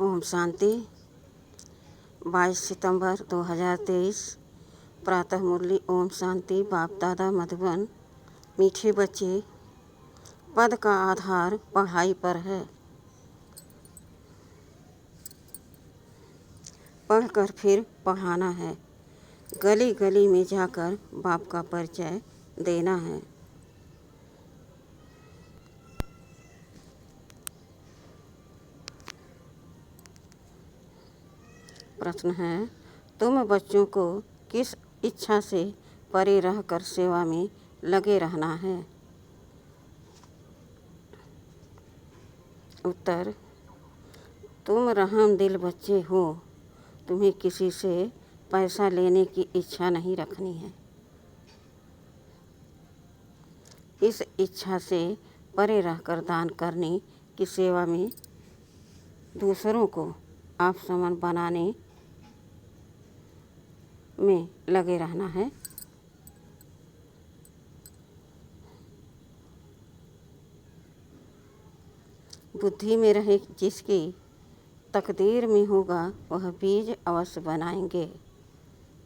ओम शांति। 22 सितंबर 2023 प्रातः मुरली। ओम शांति। बाप दादा मधुबन। मीठे बच्चे, पद का आधार पढ़ाई पर है। पढ़कर फिर पढ़ाना है। गली गली में जाकर बाप का परिचय देना है। प्रश्न है, तुम बच्चों को किस इच्छा से परे रहकर सेवा में लगे रहना है? उत्तर, तुम रहम दिल बच्चे हो। तुम्हें किसी से पैसा लेने की इच्छा नहीं रखनी है। इस इच्छा से परे रहकर दान करने की सेवा में दूसरों को आप समान बनाने में लगे रहना है। बुद्धि में रहे जिसकी तकदीर में होगा वह बीज अवश्य बनाएंगे,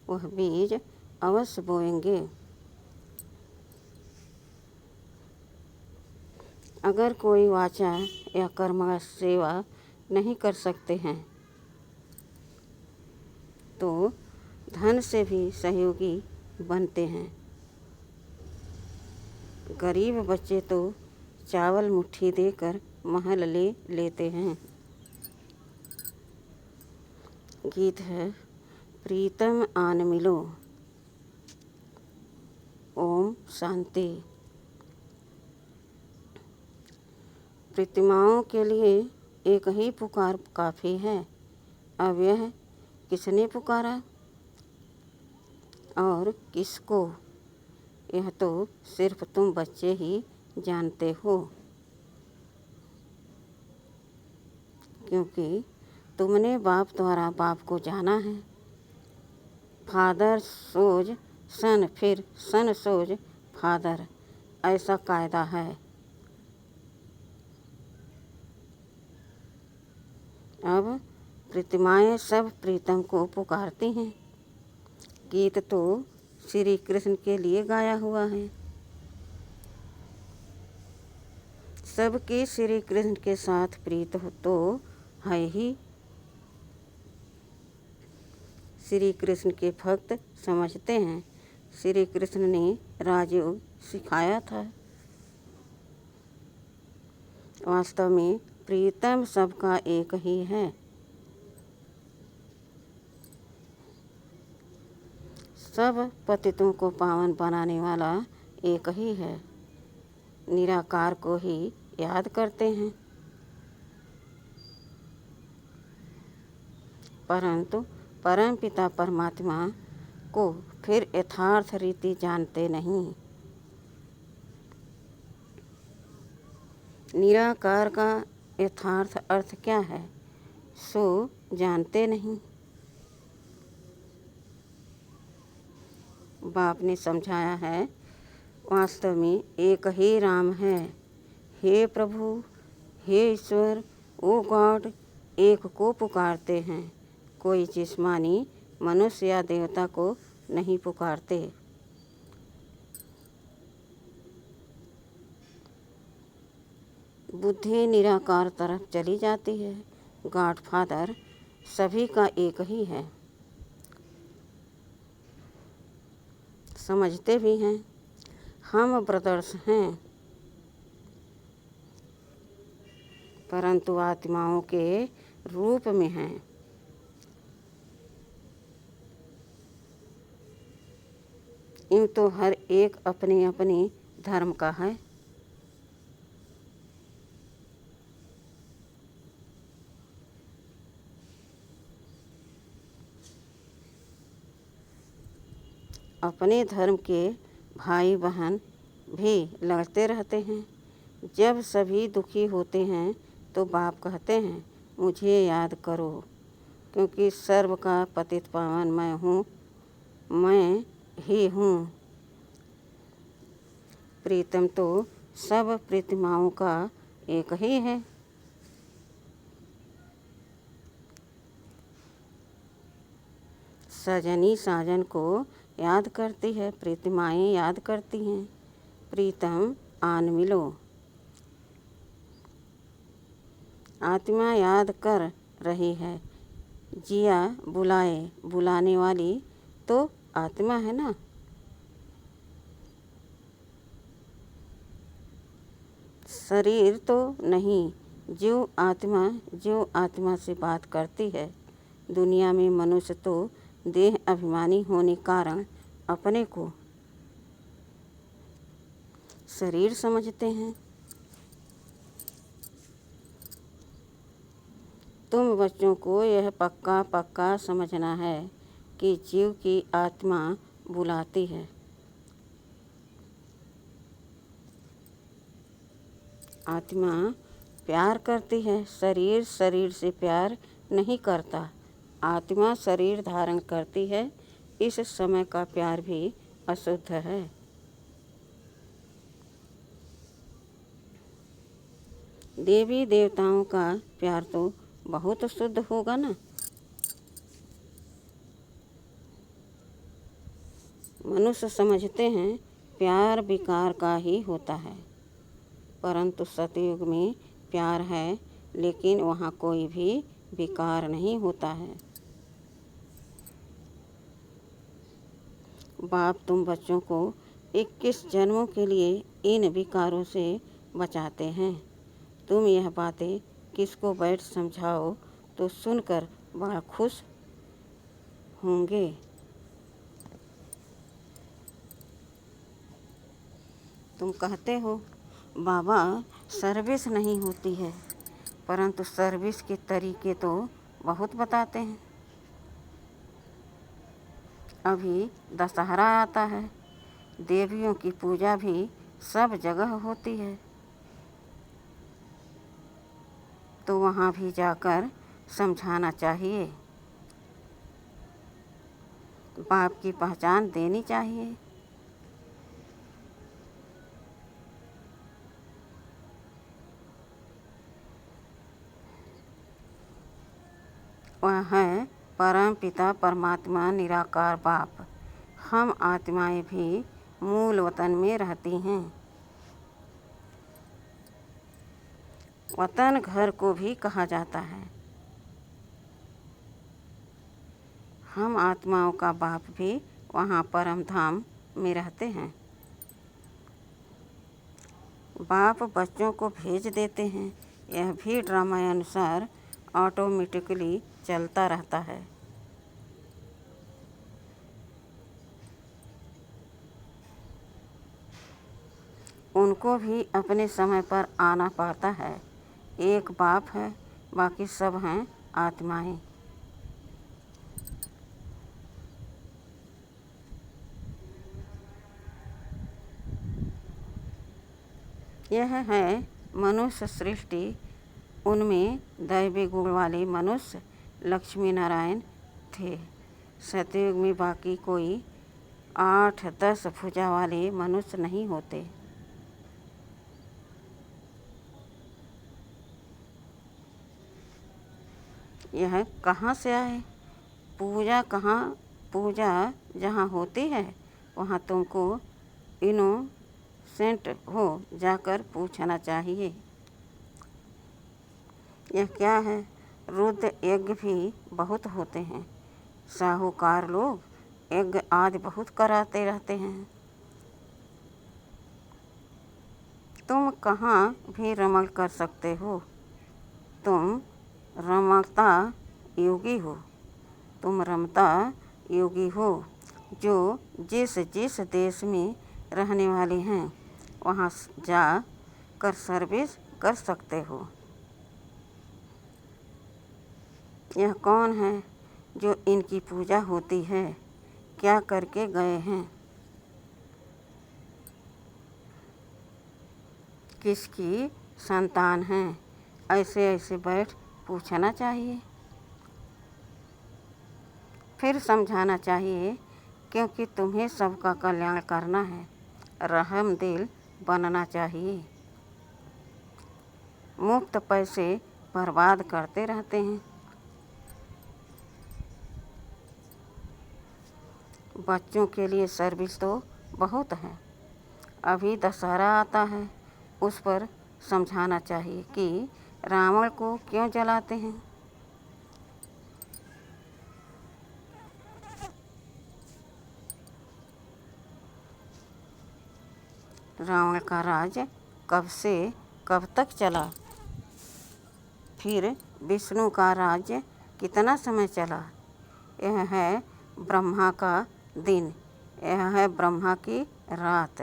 वह बीज अवश्य बोएंगे। अगर कोई वाचा या कर्म सेवा नहीं कर सकते हैं तो धन से भी सहयोगी बनते हैं। गरीब बच्चे तो चावल मुट्ठी देकर महल ले लेते हैं। गीत है, प्रीतम आन मिलो। ओम शांति। प्रतिमाओं के लिए एक ही पुकार काफ़ी है। अब यह किसने पुकारा और किसको, यह तो सिर्फ तुम बच्चे ही जानते हो, क्योंकि तुमने बाप द्वारा बाप को जाना है। फादर सोज सन, फिर सन सोज फादर, ऐसा कायदा है। अब प्रतिमाएं सब प्रीतम को पुकारती हैं। गीत तो श्री कृष्ण के लिए गाया हुआ है। सबके श्री कृष्ण के साथ प्रीत हो तो है ही। श्री कृष्ण के भक्त समझते हैं श्री कृष्ण ने राजयोग सिखाया था। वास्तव में प्रीतम सबका एक ही है। सब पतितों को पावन बनाने वाला एक ही है। निराकार को ही याद करते हैं, परंतु परमपिता परमात्मा को फिर यथार्थ रीति जानते नहीं। निराकार का यथार्थ अर्थ क्या है सो जानते नहीं। बाप ने समझाया है, वास्तव में एक ही राम है। हे प्रभु, हे ईश्वर, ओ गॉड, एक को पुकारते हैं। कोई जिस्मानी मनुष्य या देवता को नहीं पुकारते। बुद्धि निराकार तरफ चली जाती है। गॉड फादर सभी का एक ही है। समझते भी हैं हम ब्रदर्स हैं, परंतु आत्माओं के रूप में हैं। यूँ तो हर एक अपने अपने धर्म का है। अपने धर्म के भाई बहन भी लड़ते रहते हैं। जब सभी दुखी होते हैं तो बाप कहते हैं, मुझे याद करो, क्योंकि सर्व का पतित पावन मैं हूँ, मैं ही हूँ। प्रीतम तो सब प्रतिमाओं का एक ही है। सजनी साजन को याद करती है, प्रीतिमाएँ याद करती हैं। प्रीतम आन मिलो। आत्मा याद कर रही है, जिया बुलाए, बुलाने वाली तो आत्मा है ना। शरीर तो नहीं, जो आत्मा से बात करती है। दुनिया में मनुष्य तो देह अभिमानी होने कारण अपने को शरीर समझते हैं। तुम बच्चों को यह पक्का पक्का समझना है कि जीव की आत्मा बुलाती है। आत्मा प्यार करती है, शरीर शरीर से प्यार नहीं करता। आत्मा शरीर धारण करती है, इस समय का प्यार भी अशुद्ध है। देवी देवताओं का प्यार तो बहुत शुद्ध होगा ना। मनुष्य समझते हैं प्यार विकार का ही होता है, परंतु सतयुग में प्यार है, लेकिन वहाँ कोई भी विकार नहीं होता है। बाप तुम बच्चों को 21 जन्मों के लिए इन विकारों से बचाते हैं। तुम यह बातें किसको बैठ समझाओ तो सुनकर बड़ा खुश होंगे। तुम कहते हो बाबा सर्विस नहीं होती है, परंतु सर्विस के तरीके तो बहुत बताते हैं। अभी दशहरा आता है, देवियों की पूजा भी सब जगह होती है, तो वहाँ भी जाकर समझाना चाहिए। बाप की पहचान देनी चाहिए। वह है परम पिता परमात्मा निराकार बाप। हम आत्माएं भी मूल वतन में रहती हैं। वतन घर को भी कहा जाता है। हम आत्माओं का बाप भी वहाँ परम धाम में रहते हैं। बाप बच्चों को भेज देते हैं, यह भी ड्रामा अनुसार ऑटोमेटिकली चलता रहता है। उनको भी अपने समय पर आना पड़ता है। एक बाप है, बाकी सब हैं आत्माएं। यह है मनुष्य सृष्टि। उनमें दैवी गुण वाले मनुष्य लक्ष्मी नारायण थे। सतयुग में बाकी कोई 8-10 भुजा वाले मनुष्य नहीं होते। यह कहाँ से आए? पूजा जहाँ होती है वहाँ तुमको इनोसेंट हो जाकर पूछना चाहिए। यह क्या है? रुद्र यज्ञ भी बहुत होते हैं। साहूकार लोग यज्ञ आदि बहुत कराते रहते हैं। तुम कहाँ भी रमल कर सकते हो। तुम रमता योगी हो। तुम रमता योगी हो जो जिस जिस देश में रहने वाले हैं वहाँ जा कर सर्विस कर सकते हो। यह कौन है जो इनकी पूजा होती है? क्या करके गए हैं? किसकी संतान हैं? ऐसे ऐसे बैठ पूछना चाहिए, फिर समझाना चाहिए, क्योंकि तुम्हें सबका कल्याण करना है। रहम दिल बनना चाहिए। मुफ्त पैसे बर्बाद करते रहते हैं। बच्चों के लिए सर्विस तो बहुत है। अभी दशहरा आता है, उस पर समझाना चाहिए कि रावण को क्यों जलाते हैं। रावण का राज कब से कब तक चला, फिर विष्णु का राज्य कितना समय चला। यह है ब्रह्मा का दिन, यह है ब्रह्मा की रात।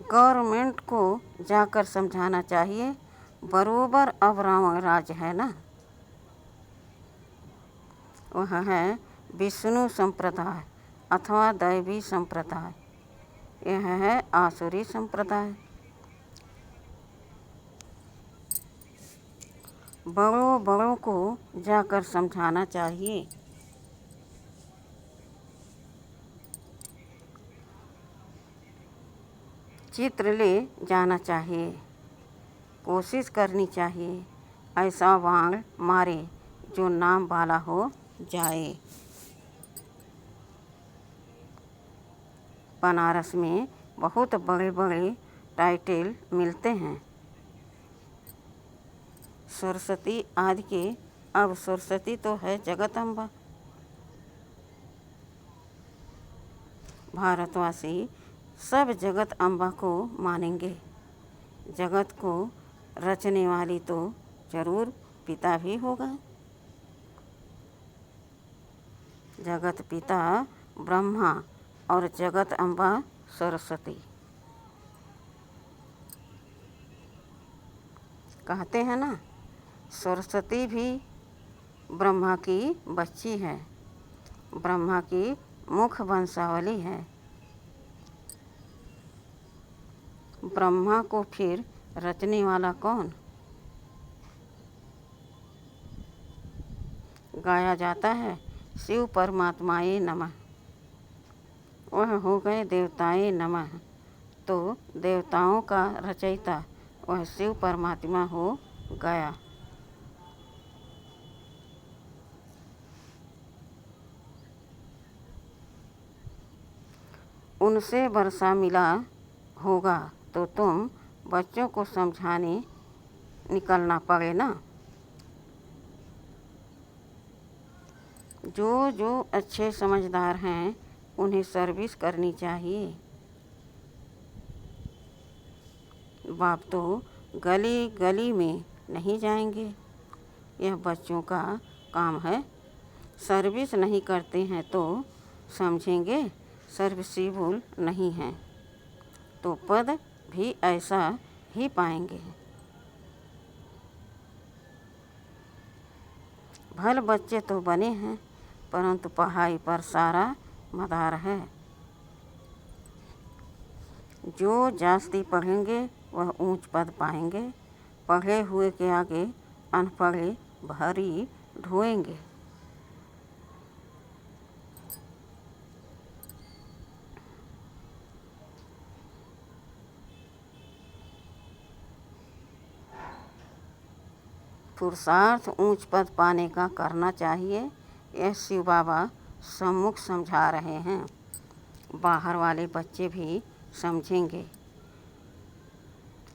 गवर्नमेंट को जाकर समझाना चाहिए, बरोबर अब रावण राज है ना। वह है विष्णु संप्रदाय अथवा दैवी संप्रदाय, यह है आसुरी संप्रदाय। बड़ों बड़ों को जाकर समझाना चाहिए। चित्र ले जाना चाहिए, कोशिश करनी चाहिए ऐसा बाण मारे जो नाम वाला हो जाए। बनारस में बहुत बड़े बड़े टाइटल मिलते हैं, सरस्वती आदि के। अब सरस्वती तो है जगत अम्बा। भारतवासी सब जगत अम्बा को मानेंगे। जगत को रचने वाली तो जरूर पिता भी होगा। जगत पिता ब्रह्मा और जगत अम्बा सरस्वती। कहते हैं ना, सरस्वती भी ब्रह्मा की बच्ची है, ब्रह्मा की मुख वंशावली है। ब्रह्मा को फिर रचने वाला कौन। गाया जाता है शिव परमात्माए नमः, वह हो गए देवताए नमः। तो देवताओं का रचयिता वह शिव परमात्मा हो गया। उनसे वर्षा मिला होगा तो तुम बच्चों को समझाने निकलना पड़े ना। जो जो अच्छे समझदार हैं उन्हें सर्विस करनी चाहिए। बाप तो गली गली में नहीं जाएंगे, यह बच्चों का काम है। सर्विस नहीं करते हैं तो समझेंगे सर्विसेबल नहीं हैं, तो पद भी ऐसा ही पाएंगे। भले बच्चे तो बने हैं, परंतु पढ़ाई पर सारा मदार है। जो जास्ती पढ़ेंगे वह ऊंच पद पाएंगे। पढ़े हुए के आगे अनपढ़े भारी ढोएंगे। पुरुषार्थ ऊंच पद पाने का करना चाहिए, यह शिव बाबा सम्मुख समझा रहे हैं। बाहर वाले बच्चे भी समझेंगे।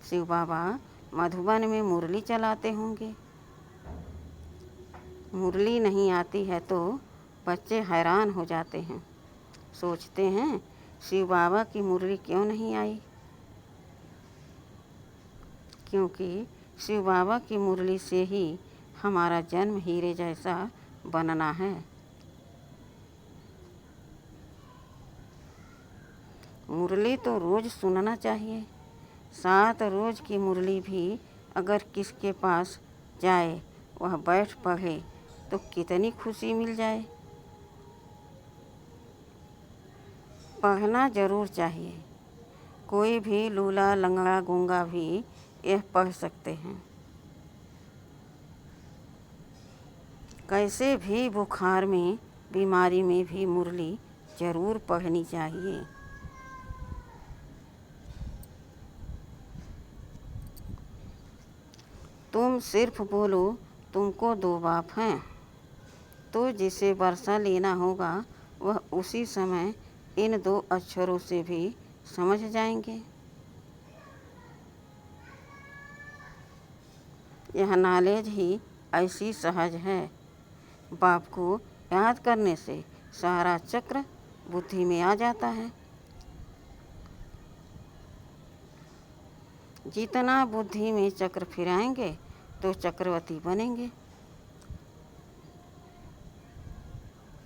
शिव बाबा मधुबन में मुरली चलाते होंगे। मुरली नहीं आती है तो बच्चे हैरान हो जाते हैं, सोचते हैं शिव बाबा की मुरली क्यों नहीं आई। क्योंकि शिव बाबा की मुरली से ही हमारा जन्म हीरे जैसा बनना है। मुरली तो रोज़ सुनना चाहिए। 7 रोज़ की मुरली भी अगर किसके पास जाए वह बैठ पढ़े तो कितनी खुशी मिल जाए। पढ़ना ज़रूर चाहिए। कोई भी लूला लंगड़ा गूंगा भी यह पढ़ सकते हैं। कैसे भी बुखार में बीमारी में भी मुरली ज़रूर पढ़नी चाहिए। तुम सिर्फ बोलो तुमको 2 बाप हैं, तो जिसे वर्षा लेना होगा वह उसी समय इन 2 अक्षरों से भी समझ जाएंगे। यह नॉलेज ही ऐसी सहज है, बाप को याद करने से सारा चक्र बुद्धि में आ जाता है। जितना बुद्धि में चक्र फिराएंगे तो चक्रवर्ती बनेंगे।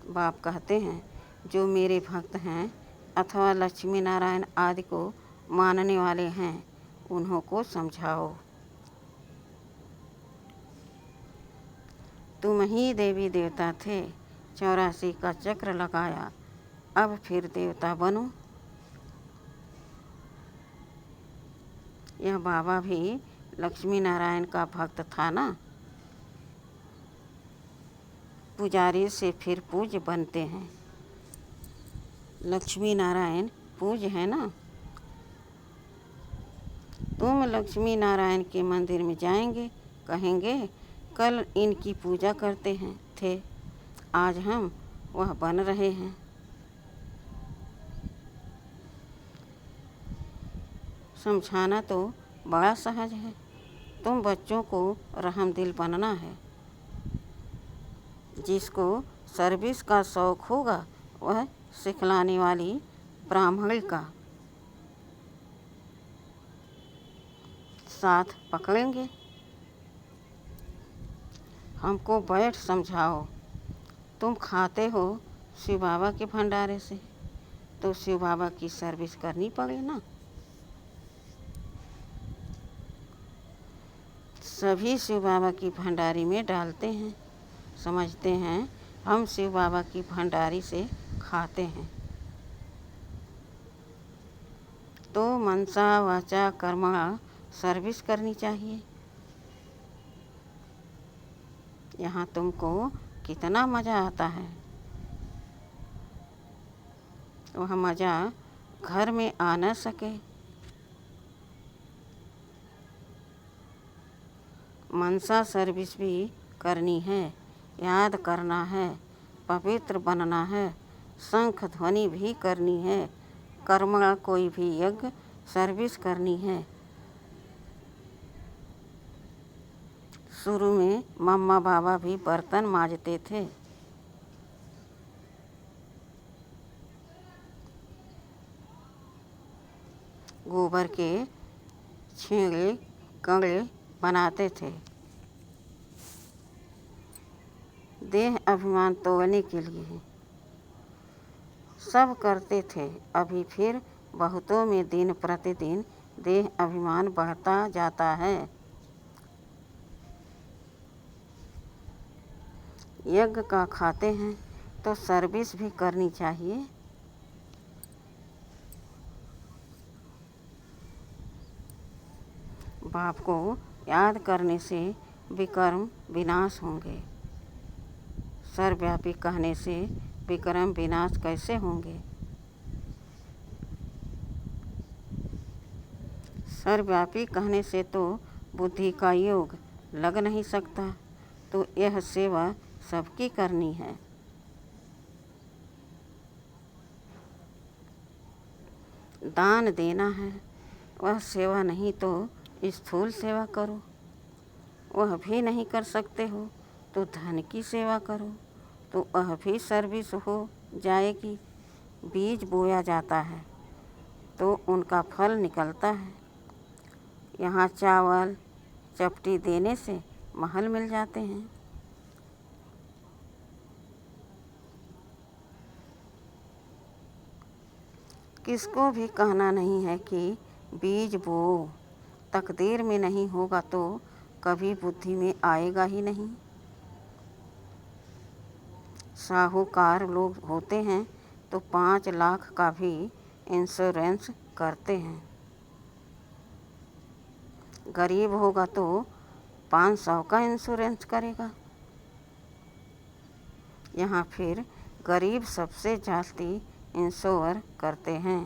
बाप कहते हैं, जो मेरे भक्त हैं अथवा लक्ष्मी नारायण आदि को मानने वाले हैं, उन्हों को समझाओ। तुम ही देवी देवता थे, 84 का चक्र लगाया, अब फिर देवता बनो। यह बाबा भी लक्ष्मी नारायण का भक्त था ना। पुजारी से फिर पूज्य बनते हैं। लक्ष्मी नारायण पूज्य है ना। तुम लक्ष्मी नारायण के मंदिर में जाएंगे, कहेंगे कल इनकी पूजा करते हैं थे, आज हम वह बन रहे हैं। समझाना तो बड़ा सहज है। तुम बच्चों को रहमदिल बनना है। जिसको सर्विस का शौक़ होगा वह सिखलाने वाली ब्राह्मणी का साथ पकड़ेंगे। हमको बैठ समझाओ। तुम खाते हो शिव बाबा के भंडारे से, तो शिव बाबा की सर्विस करनी पड़े ना। सभी शिव बाबा की भंडारी में डालते हैं, समझते हैं हम शिव बाबा की भंडारी से खाते हैं। तो मनसा वाचा कर्मणा सर्विस करनी चाहिए। यहाँ तुमको कितना मज़ा आता है, वह मज़ा घर में आ न सके। मनसा सर्विस भी करनी है, याद करना है, पवित्र बनना है, शंख ध्वनि भी करनी है, कर्मणा कोई भी यज्ञ सर्विस करनी है। शुरू में मम्मा बाबा भी बर्तन मांजते थे। गोबर के छींगे कंगड़े बनाते थे, देह अभिमान तोड़ने के लिए सब करते थे। अभी फिर बहुतों में दिन प्रतिदिन देह अभिमान बढ़ता जाता है। यज्ञ का खाते हैं तो सर्विस भी करनी चाहिए। बाप को याद करने से विकर्म विनाश होंगे। सर्वव्यापी कहने से विकर्म विनाश कैसे होंगे। सर्वव्यापी कहने से तो बुद्धि का योग लग नहीं सकता, तो यह सेवा सबकी करनी है। दान देना है, वह सेवा नहीं तो स्थूल सेवा करो। वह भी नहीं कर सकते हो तो धन की सेवा करो, तो वह भी सर्विस हो जाएगी। बीज बोया जाता है तो उनका फल निकलता है। यहाँ चावल चपटी देने से महल मिल जाते हैं। किसको भी कहना नहीं है कि बीज बो, तकदीर में नहीं होगा तो कभी बुद्धि में आएगा ही नहीं। साहूकार लोग होते हैं तो 5 लाख का भी इंश्योरेंस करते हैं। गरीब होगा तो 500 का इंश्योरेंस करेगा। यहाँ फिर गरीब सबसे जास्ती इंश्योर करते हैं।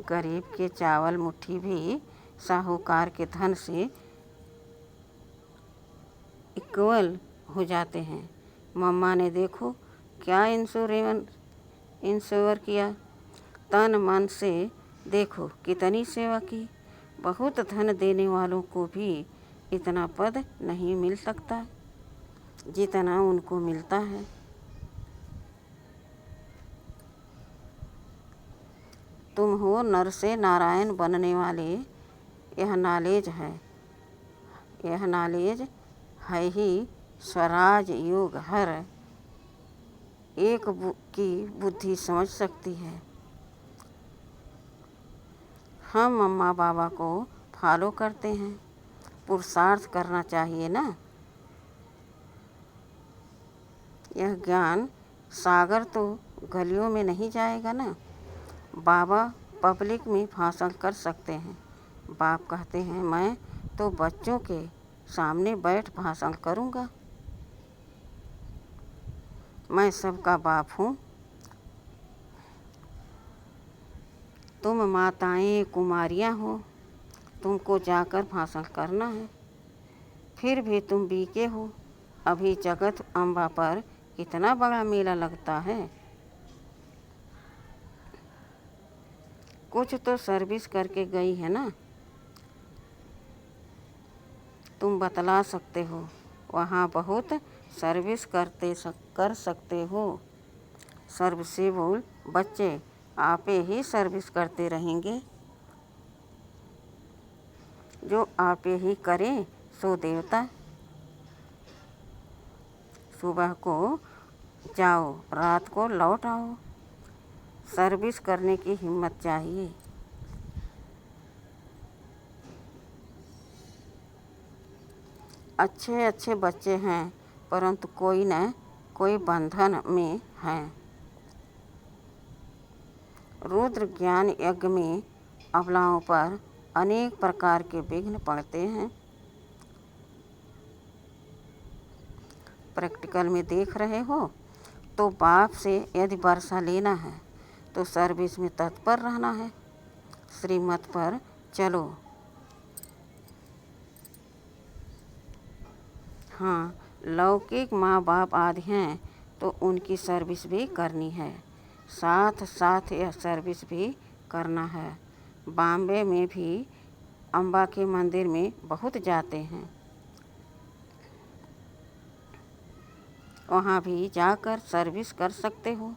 गरीब के चावल मुट्ठी भी साहूकार के धन से इक्वल हो जाते हैं। मम्मा ने देखो क्या इंश्योर किया, तन मन से देखो कितनी सेवा की। बहुत धन देने वालों को भी इतना पद नहीं मिल सकता जितना उनको मिलता है। तुम हो नर से नारायण बनने वाले, यह नॉलेज है ही स्वराज योग हर एक की बुद्धि समझ सकती है। हम मम्मा बाबा को फॉलो करते हैं, पुरुषार्थ करना चाहिए ना। यह ज्ञान सागर तो गलियों में नहीं जाएगा ना। बाबा पब्लिक में भाषण कर सकते हैं। बाप कहते हैं मैं तो बच्चों के सामने बैठ भाषण करूँगा। मैं सबका बाप हूँ। तुम माताएं कुमारियाँ हो, तुमको जाकर भाषण करना है। फिर भी तुम बीके हो। अभी जगत अम्बा पर कितना बड़ा मेला लगता है। कुछ तो सर्विस करके गई है ना। तुम बतला सकते हो, वहाँ बहुत सर्विस कर सकते हो। सर्विसेबल बच्चे आपे ही सर्विस करते रहेंगे। जो आपे ही करे सो देवता। सुबह को जाओ, रात को लौट आओ। सर्विस करने की हिम्मत चाहिए। अच्छे अच्छे बच्चे हैं, परंतु कोई न कोई बंधन में हैं। रुद्र ज्ञान यज्ञ में अबलाओं पर अनेक प्रकार के विघ्न पड़ते हैं। प्रैक्टिकल में देख रहे हो तो बाप से यदि वर्षा लेना है तो सर्विस में तत्पर रहना है। श्रीमत पर चलो। हाँ, लौकिक माँ बाप आदि हैं तो उनकी सर्विस भी करनी है, साथ साथ यह सर्विस भी करना है। बॉम्बे में भी अम्बा के मंदिर में बहुत जाते हैं। वहाँ भी जाकर सर्विस कर सकते हो।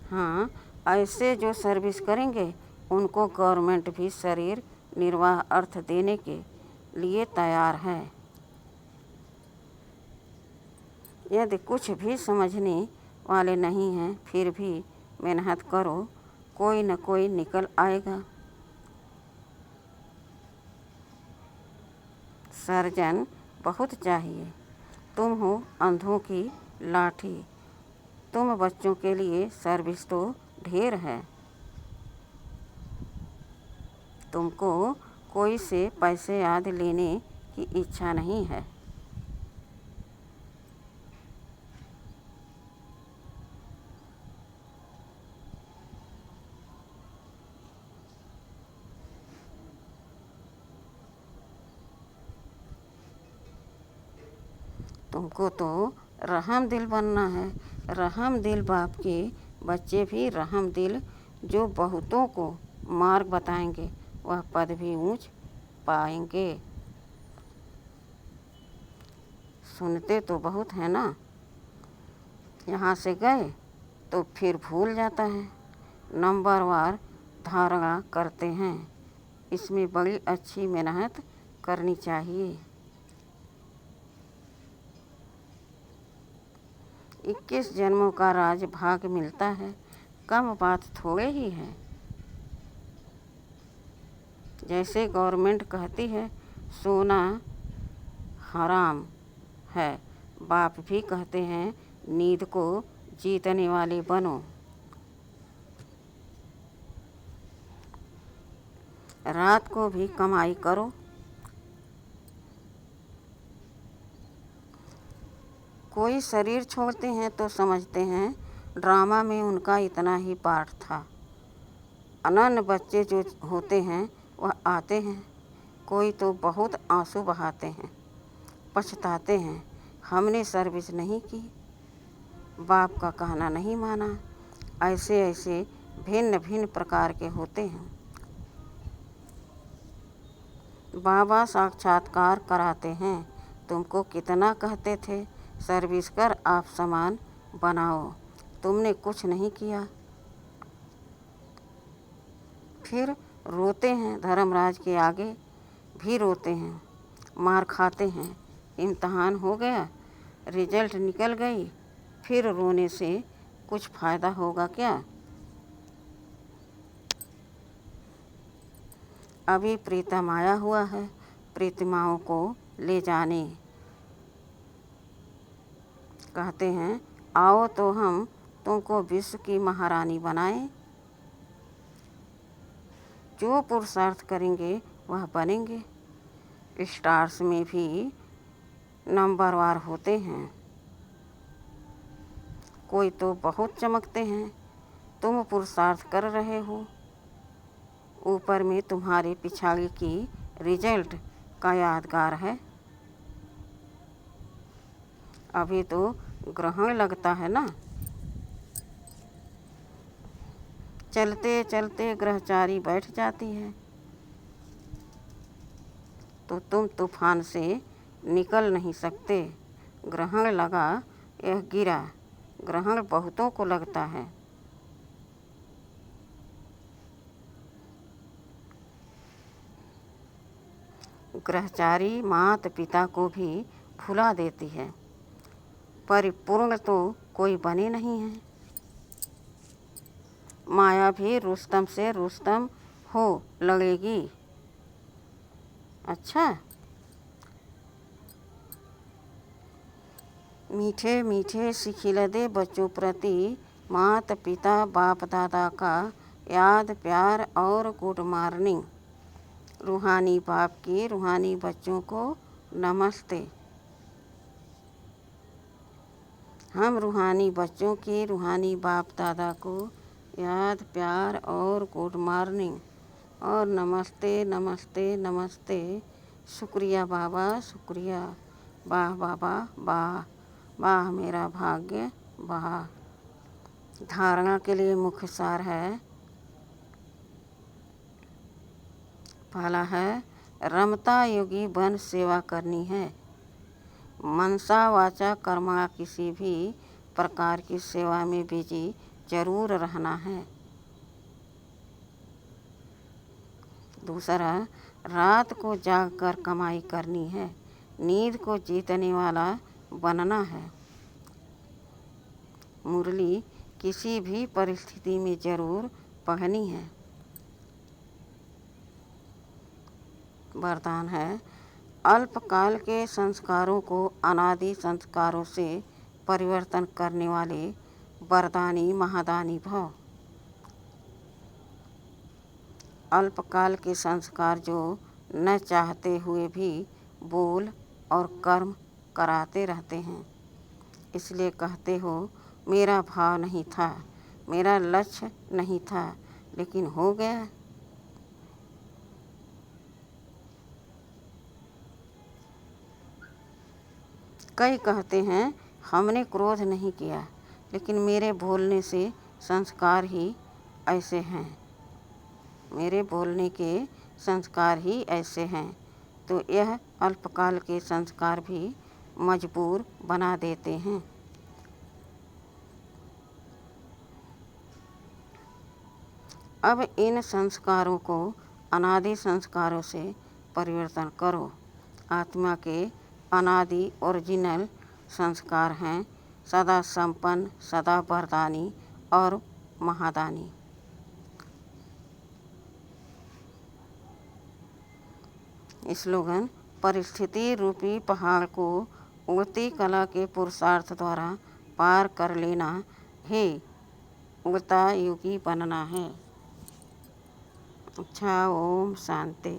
हाँ, ऐसे जो सर्विस करेंगे उनको गवर्नमेंट भी शरीर निर्वाह अर्थ देने के लिए तैयार है। यदि कुछ भी समझने वाले नहीं हैं फिर भी मेहनत करो, कोई न कोई निकल आएगा। सर्जन बहुत चाहिए। तुम हो अंधों की लाठी। तुम बच्चों के लिए सर्विस तो ढेर है। तुमको कोई से पैसे आदि लेने की इच्छा नहीं है। तुमको तो रहम दिल बनना है। रहम दिल बाप के बच्चे भी रहम दिल जो बहुतों को मार्ग बताएंगे वह पद भी ऊंच पाएंगे। सुनते तो बहुत है ना, यहाँ से गए तो फिर भूल जाता है। नंबरवार धारणा करते हैं। इसमें बड़ी अच्छी मेहनत करनी चाहिए। 21 जन्मों का राज भाग मिलता है, कम बात थोड़े ही है। जैसे गवर्नमेंट कहती है सोना हराम है, बाप भी कहते हैं नींद को जीतने वाले बनो। रात को भी कमाई करो। कोई शरीर छोड़ते हैं तो समझते हैं ड्रामा में उनका इतना ही पार्ट था। अनन्य बच्चे जो होते हैं वह आते हैं, कोई तो बहुत आंसू बहाते हैं, पछताते हैं हमने सर्विस नहीं की, बाप का कहना नहीं माना। ऐसे ऐसे भिन्न भिन्न प्रकार के होते हैं। बाबा साक्षात्कार कराते हैं, तुमको कितना कहते थे सर्विस कर आप समान बनाओ, तुमने कुछ नहीं किया। फिर रोते हैं, धर्मराज के आगे भी रोते हैं, मार खाते हैं। इम्तहान हो गया, रिजल्ट निकल गई, फिर रोने से कुछ फ़ायदा होगा क्या? अभी प्रीतम आया हुआ है, प्रीतिमाओं को ले जाने। कहते हैं आओ तो हम तुमको विश्व की महारानी बनाएं। जो पुरुषार्थ करेंगे वह बनेंगे। स्टार्स में भी नंबरवार होते हैं, कोई तो बहुत चमकते हैं। तुम पुरुषार्थ कर रहे हो, ऊपर में तुम्हारे पिछाड़ी की रिजल्ट का यादगार है। अभी तो ग्रहण लगता है ना, चलते चलते ग्रहचारी बैठ जाती है तो तुम तूफान से निकल नहीं सकते। ग्रहण लगा, यह गिरा। ग्रहण बहुतों को लगता है। ग्रहचारी माता पिता को भी भुला देती है, परिपूर्ण तो कोई बने नहीं है। माया भी रुस्तम से रुस्तम हो लगेगी। अच्छा, मीठे मीठे सिखिलदे बच्चों प्रति माता पिता बाप दादा का याद प्यार और गुड मॉर्निंग। रूहानी बाप की रूहानी बच्चों को नमस्ते। हम रूहानी बच्चों के रूहानी बाप दादा को याद प्यार और गुड मॉर्निंग और नमस्ते नमस्ते नमस्ते। शुक्रिया बाबा शुक्रिया, वाह बाबा वाह, वाह मेरा भाग्य वाह। धारणा के लिए मुख्य सार है, पहला है रमता योगी बन सेवा करनी है। मनसा वाचा कर्मा किसी भी प्रकार की सेवा में बिजी जरूर रहना है। दूसरा, रात को जागकर कमाई करनी है, नींद को जीतने वाला बनना है। मुरली किसी भी परिस्थिति में जरूर पढ़नी है। वरदान है, अल्पकाल के संस्कारों को अनादि संस्कारों से परिवर्तन करने वाले वरदानी महादानी भव। अल्पकाल के संस्कार जो न चाहते हुए भी बोल और कर्म कराते रहते हैं, इसलिए कहते हो मेरा भाव नहीं था, मेरा लक्ष्य नहीं था, लेकिन हो गया। कई कहते हैं हमने क्रोध नहीं किया, लेकिन मेरे बोलने से संस्कार ही ऐसे हैं, मेरे बोलने के संस्कार ही ऐसे हैं, तो यह अल्पकाल के संस्कार भी मजबूर बना देते हैं। अब इन संस्कारों को अनादि संस्कारों से परिवर्तन करो। आत्मा के अनादि ओरिजिनल संस्कार हैं सदा संपन्न, सदा वरदानी और महादानी। स्लोगन, परिस्थिति रूपी पहाड़ को उड़ती कला के पुरुषार्थ द्वारा पार कर लेना है, उड़ता योगी बनना है। अच्छा, ओम शांति।